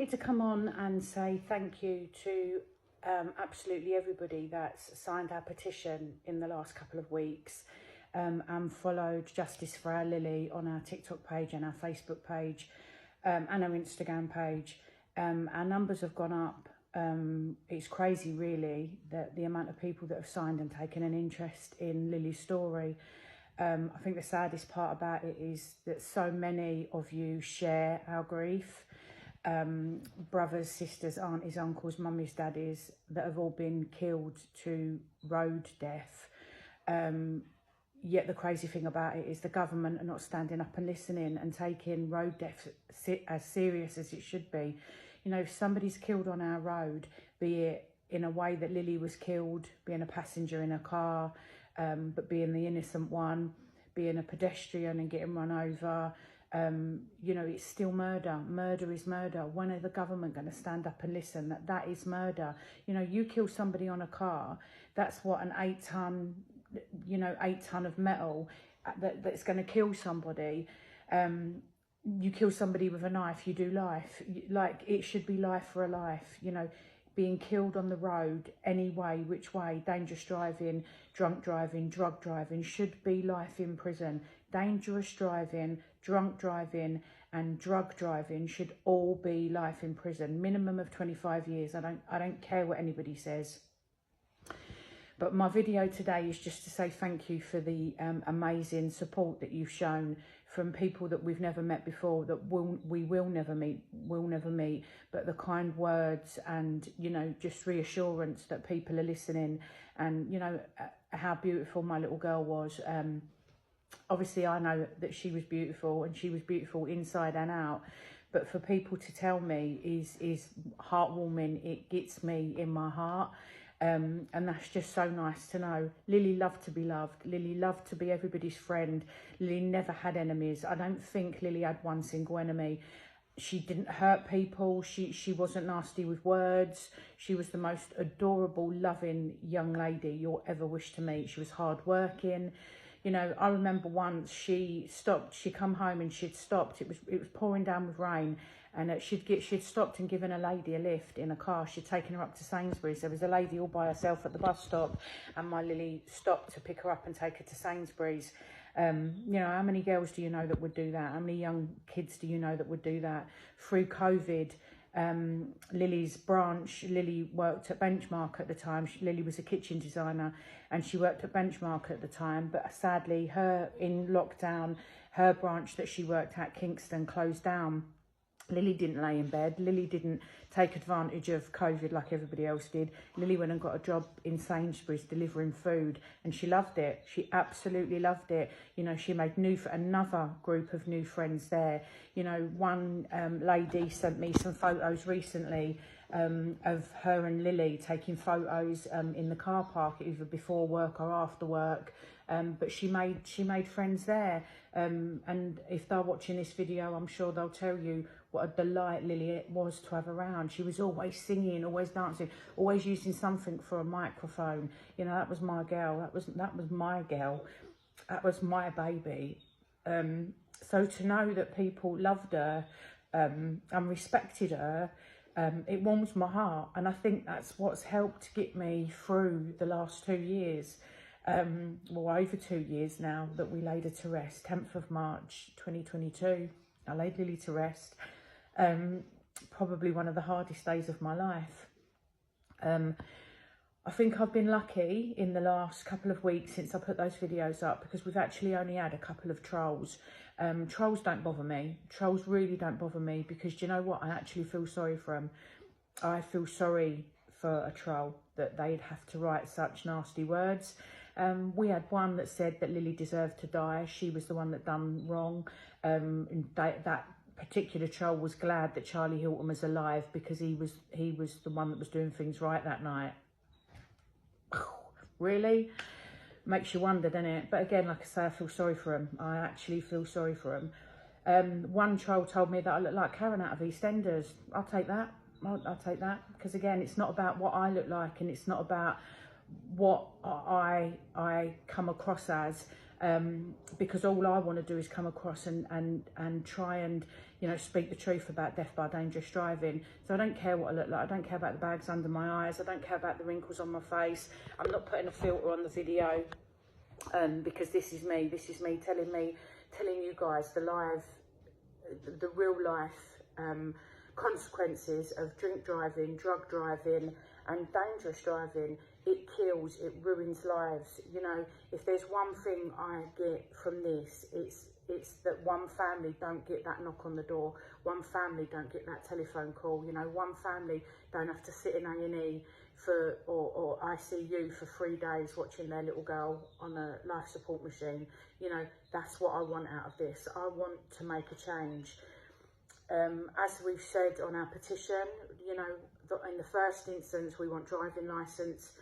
wanted to come on and say thank you to absolutely everybody that's signed our petition in the last couple of weeks and followed Justice for Our Lillie on our TikTok page and our Facebook page and our Instagram page. Our numbers have gone up. It's crazy, really, that the amount of people that have signed and taken an interest in Lillie's story. I think the saddest part about it is that so many of you share our grief. Brothers, sisters, aunties, uncles, mummies, daddies that have all been killed to road death. Yet the crazy thing about it is the government are not standing up and listening and taking road death as serious as it should be. You know, if somebody's killed on our road, be it in a way that Lillie was killed, being a passenger in a car, but being the innocent one, being a pedestrian and getting run over, you know, it's still murder. Murder is murder. When are the government going to stand up and listen that is murder? You know, you kill somebody on a car, that's what, an 8 ton, you know, 8 ton of metal that's going to kill somebody. You kill somebody with a knife, you do life. Like, it should be life for a life, you know. Being killed on the road, any way, which way, dangerous driving, drunk driving, drug driving, should be life in prison. Dangerous driving, drunk driving and drug driving should all be life in prison. Minimum of 25 years. I don't care what anybody says. But my video today is just to say thank you for the amazing support that you've shown from people that we've never met before, that we will never meet, but the kind words and, you know, just reassurance that people are listening, and, you know, how beautiful my little girl was. Obviously, I know that she was beautiful, and she was beautiful inside and out. But for people to tell me is heartwarming. It gets me in my heart. And that's just so nice to know. Lillie loved to be loved. Lillie loved to be everybody's friend. Lillie never had enemies. I don't think Lillie had one single enemy. She didn't hurt people. She wasn't nasty with words. She was the most adorable, loving young lady you'll ever wish to meet. She was hardworking. You know, I remember once she stopped. She come home and she'd stopped. It was pouring down with rain. And she'd stopped and given a lady a lift in a car. She'd taken her up to Sainsbury's. There was a lady all by herself at the bus stop, and my Lillie stopped to pick her up and take her to Sainsbury's. You know, how many girls do you know that would do that? How many young kids do you know that would do that? Through COVID, Lillie's branch, Lillie worked at Benchmark at the time. Lillie was a kitchen designer, and she worked at Benchmark at the time. But sadly, in lockdown, her branch that she worked at, Kingston, closed down. Lillie didn't lay in bed. Lillie didn't take advantage of COVID like everybody else did. Lillie went and got a job in Sainsbury's delivering food, and she loved it. She absolutely loved it. You know, she made another group of new friends there. You know, one lady sent me some photos recently of her and Lillie taking photos in the car park, either before work or after work. But she made friends there. And if they're watching this video, I'm sure they'll tell you what a delight Lillie was to have around. She was always singing, always dancing, always using something for a microphone. You know, that was my girl. That was my girl. That was my baby. So to know that people loved her and respected her, it warms my heart. And I think that's what's helped get me through the last 2 years. Well, over 2 years now that we laid her to rest. 10th of March 2022, I laid Lillie to rest. Probably one of the hardest days of my life. I think I've been lucky in the last couple of weeks since I put those videos up, because we've actually only had a couple of trolls. Trolls don't bother me. Trolls really don't bother me, because do you know what? I actually feel sorry for them. I feel sorry for a troll that they'd have to write such nasty words. We had one that said that Lillie deserved to die. She was the one that done wrong. And that particular troll was glad that Charlie Hilton was alive, because he was the one that was doing things right that night. Really? Makes you wonder, doesn't it? But again, like I say, I feel sorry for him. I actually feel sorry for him. One troll told me that I look like Karen out of EastEnders. I'll take that. I'll take that, because again, it's not about what I look like, and it's not about what I come across as. because all I want to do is come across and try and, you know, speak the truth about death by dangerous driving. So I don't care what I look like. I don't care about the bags under my eyes. I don't care about the wrinkles on my face. I'm not putting a filter on the video, because this is me. This is me telling you guys the real life consequences of drink driving, drug driving, and dangerous driving. It kills, it ruins lives. You know, if there's one thing I get from this, it's that one family don't get that knock on the door, one family don't get that telephone call, you know, one family don't have to sit in A&E for or ICU for 3 days watching their little girl on a life support machine. You know, that's what I want out of this. I want to make a change. As we've said on our petition, you know, in the first instance, we want driving licence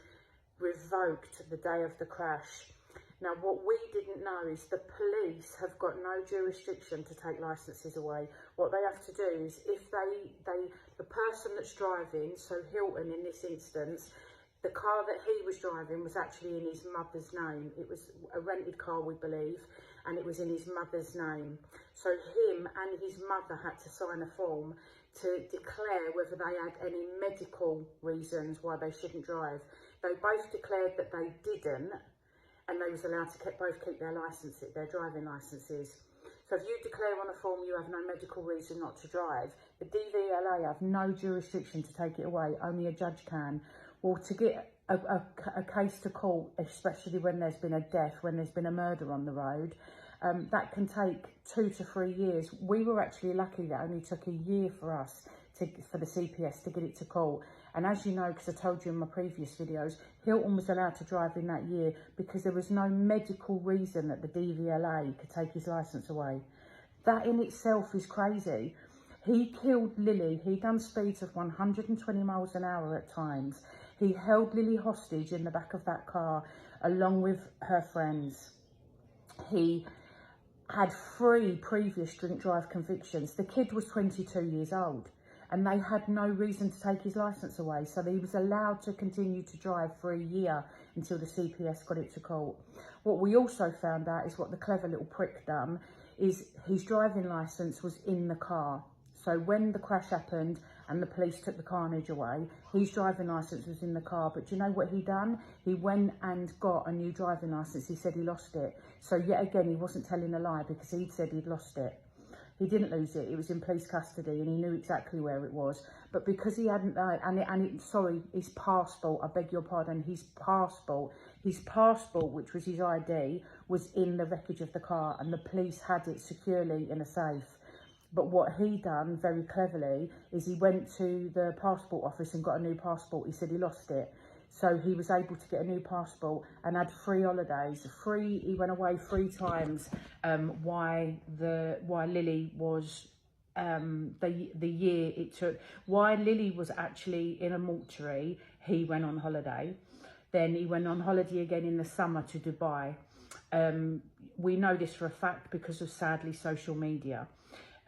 revoked the day of the crash. Now, what we didn't know is the police have got no jurisdiction to take licences away. What they have to do is, if the person that's driving, so Hilton in this instance, the car that he was driving was actually in his mother's name. It was a rented car, we believe, and it was in his mother's name. So him and his mother had to sign a form to declare whether they had any medical reasons why they shouldn't drive. They both declared that they didn't, and they was allowed to both keep their licenses, their driving licences. So if you declare on a form you have no medical reason not to drive, the DVLA have no jurisdiction to take it away, only a judge can. Well, to get a case to court, especially when there's been a death, when there's been a murder on the road, that can take 2 to 3 years. We were actually lucky that only took a year for us for the CPS to get it to court. And as you know, because I told you in my previous videos, Hilton was allowed to drive in that year because there was no medical reason that the DVLA could take his licence away. That in itself is crazy. He killed Lillie. He done speeds of 120 miles an hour at times. He held Lillie hostage in the back of that car along with her friends. He had 3 previous drink drive convictions. The kid was 22 years old and they had no reason to take his licence away. So he was allowed to continue to drive for a year until the CPS got it to court. What we also found out is what the clever little prick done is his driving licence was in the car. So when the crash happened and the police took the carnage away, his driving licence was in the car. But do you know what he done? He went and got a new driving licence. He said he lost it. So yet again, he wasn't telling a lie because he'd said he'd lost it. He didn't lose it. It was in police custody and he knew exactly where it was. But because he hadn't, his passport, I beg your pardon, his passport, which was his ID, was in the wreckage of the car and the police had it securely in a safe. But what he done very cleverly is he went to the passport office and got a new passport. He said he lost it. So he was able to get a new passport and had 3 holidays. He went away 3 times. Why Lillie was the year it took. Why Lillie was actually in a mortuary. He went on holiday. Then he went on holiday again in the summer to Dubai. We know this for a fact because of, sadly, social media.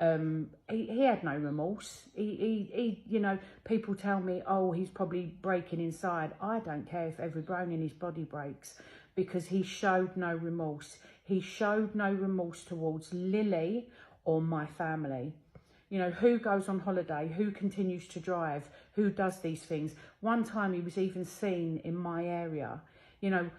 He had no remorse. He you know, people tell me, oh, he's probably breaking inside. I don't care if every bone in his body breaks because he showed no remorse. He showed no remorse towards Lillie or my family. You know, who goes on holiday? Who continues to drive? Who does these things? One time he was even seen in my area, you know.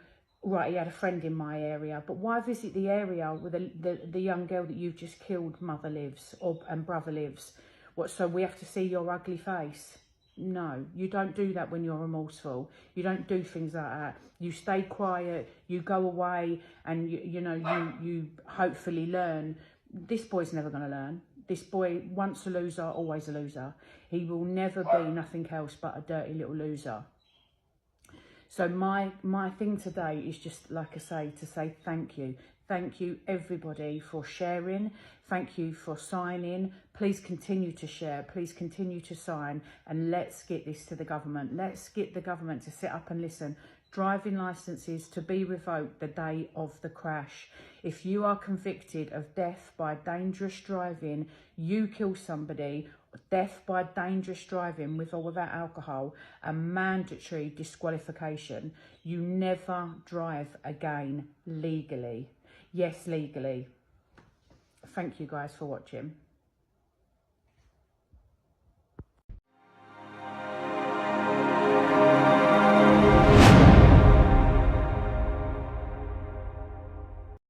Right, he had a friend in my area, but why visit the area where the young girl that you've just killed mother lives and brother lives? What, so we have to see your ugly face? No, you don't do that when you're remorseful. You don't do things like that. You stay quiet, you go away, and you hopefully learn. This boy's never going to learn. This boy, once a loser, always a loser. He will never be nothing else but a dirty little loser. So my thing today is just, like I say, to say thank you. Thank you, everybody, for sharing. Thank you for signing. Please continue to share. Please continue to sign. And let's get this to the government. Let's get the government to sit up and listen. Driving licences to be revoked the day of the crash. If you are convicted of death by dangerous driving, you kill somebody, death by dangerous driving with or without alcohol, a mandatory disqualification. You never drive again legally. Yes, legally. Thank you guys for watching.